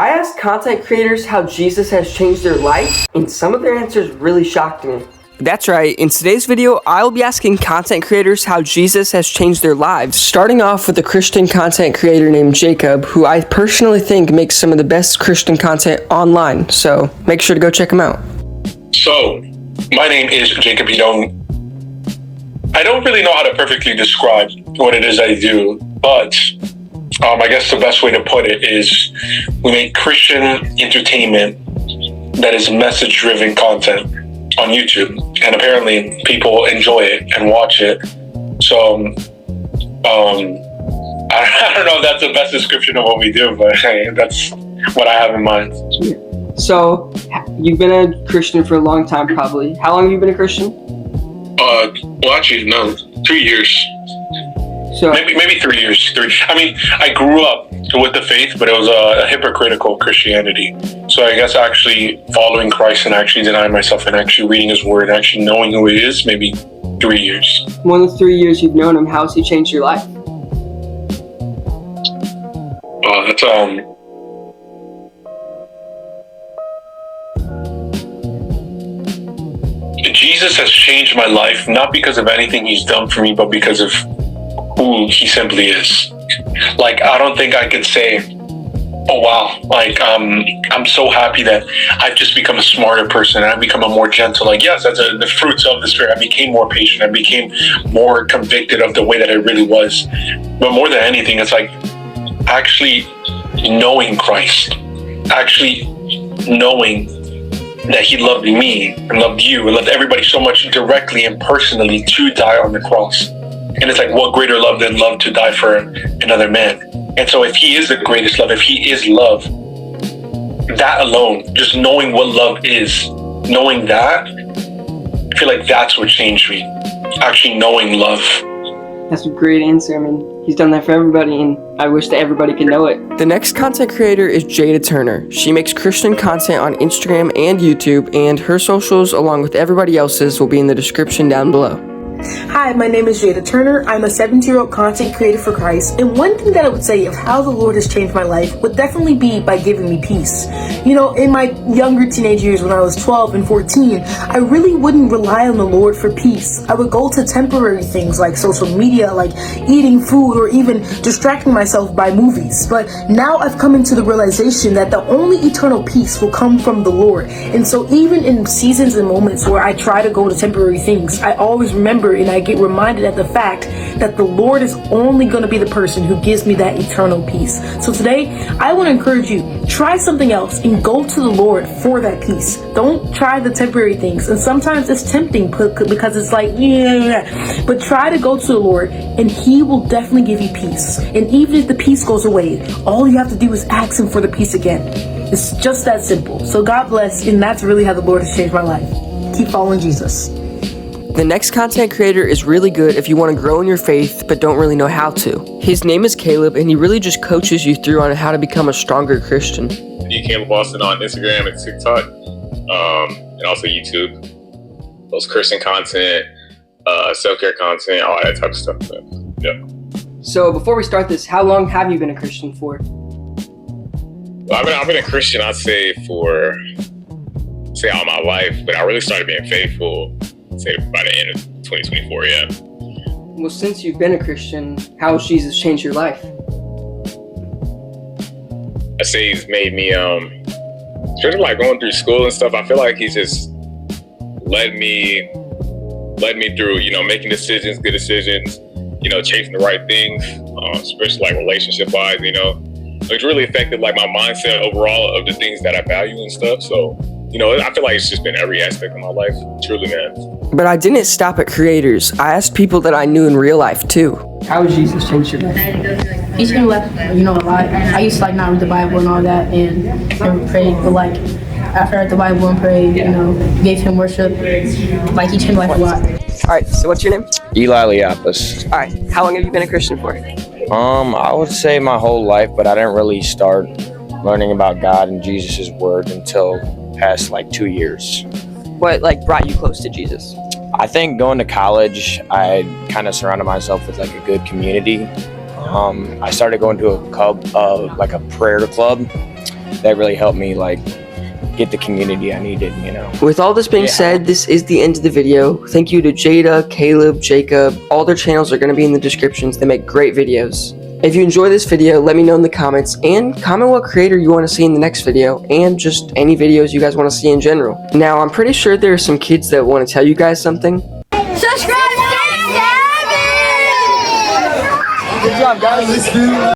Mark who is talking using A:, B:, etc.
A: I asked content creators how Jesus has changed their life, and some of their answers really shocked me. That's right, in today's video, I'll be asking content creators how Jesus has changed their lives. Starting off with a Christian content creator named Jacob, who I personally think makes some of the best Christian content online, so make sure to go check him out.
B: So, my name is Jacob Yong. I don't really know how to perfectly describe what it is I do, but I guess the best way to put it is we make Christian entertainment that is message-driven content on YouTube, and apparently people enjoy it and watch it. So I don't know if that's the best description of what we do, but hey, that's what I have in mind.
A: So you've been a Christian for a long time, probably. How long have you been a Christian?
B: Well, actually, no, 3 years.
A: So
B: maybe 3 years. I mean, I grew up with the faith, but it was a hypocritical Christianity. So I guess actually following Christ and actually denying myself and actually reading His Word and actually knowing who He is, maybe 3 years.
A: More than 3 years you've known Him, how has He changed your life?
B: That's Jesus has changed my life, not because of anything He's done for me, but because of who He simply is. Like, I don't think I could say, oh wow, like I'm so happy that I've just become a smarter person and I've become a more gentle. Like, yes, that's the fruits of the Spirit. I became more patient. I became more convicted of the way that I really was. But more than anything, it's like actually knowing Christ, actually knowing that He loved me and loved you and loved everybody so much directly and personally to die on the cross. And it's like, what greater love than love to die for another man? And so if He is the greatest love, if He is love, that alone, just knowing what love is, knowing that, I feel like that's what changed me. Actually knowing love.
A: That's a great answer. I mean, He's done that for everybody, and I wish that everybody could know it. The next content creator is Jada Turner. She makes Christian content on Instagram and YouTube, and her socials, along with everybody else's, will be in the description down below.
C: Hi, my name is Jada Turner. I'm a 17-year-old content creator for Christ, and one thing that I would say of how the Lord has changed my life would definitely be by giving me peace. You know, in my younger teenage years when I was 12 and 14, I really wouldn't rely on the Lord for peace. I would go to temporary things like social media, like eating food, or even distracting myself by movies. But now I've come into the realization that the only eternal peace will come from the Lord. And so even in seasons and moments where I try to go to temporary things, I always remember and I get reminded of the fact that the Lord is only going to be the person who gives me that eternal peace. So today, I want to encourage you, try something else and go to the Lord for that peace. Don't try the temporary things. And sometimes it's tempting because it's like, yeah, but try to go to the Lord and He will definitely give you peace. And even if the peace goes away, all you have to do is ask Him for the peace again. It's just that simple. So God bless, and that's really how the Lord has changed my life. Keep following Jesus.
A: The next content creator is really good if you want to grow in your faith but don't really know how to. His name is Caleb, and he really just coaches you through on how to become a stronger Christian.
D: Caleb Austin on Instagram and TikTok, and also YouTube. Those Christian content, self-care content, all that type of stuff. Yeah.
A: So before we start this, how long have you been a Christian for?
D: Well, I've been a Christian, I'd say, for all my life, but I really started being faithful, say, by the end of 2024, yeah.
A: Well, since you've been a Christian, how has Jesus changed your life?
D: I say He's made me, sort of like going through school and stuff, I feel like He's just led me through, you know, making decisions, good decisions, you know, chasing the right things, especially like relationship-wise, you know. It's really affected like my mindset overall of the things that I value and stuff, so you know, I feel like it's just been every aspect of my life, truly, man.
A: But I didn't stop at creators. I asked people that I knew in real life, too. How has Jesus changed your life?
E: He's been left, you know, a lot. I used to, like, not read the Bible and all that, and never prayed, but, like, after I read the Bible and prayed, you know, gave Him worship, like, He changed my life a lot.
A: All right, so what's your name?
F: Eli Leopas.
A: All right, how long have you been a Christian for?
F: I would say my whole life, but I didn't really start learning about God and Jesus' word until past like 2 years.
A: What like brought you close to Jesus?
F: I think going to college, I kind of surrounded myself with like a good community. I started going to a prayer club, that really helped me like get the community I needed, you know.
A: With all this being said, this is the end of the video. Thank you to Jada, Caleb, Jacob. All their channels are going to be in the descriptions. They make great videos. If you enjoy this video, let me know in the comments, and comment what creator you want to see in the next video, and just any videos you guys want to see in general. Now, I'm pretty sure there are some kids that want to tell you guys something.
G: Subscribe to
A: Good job, guys.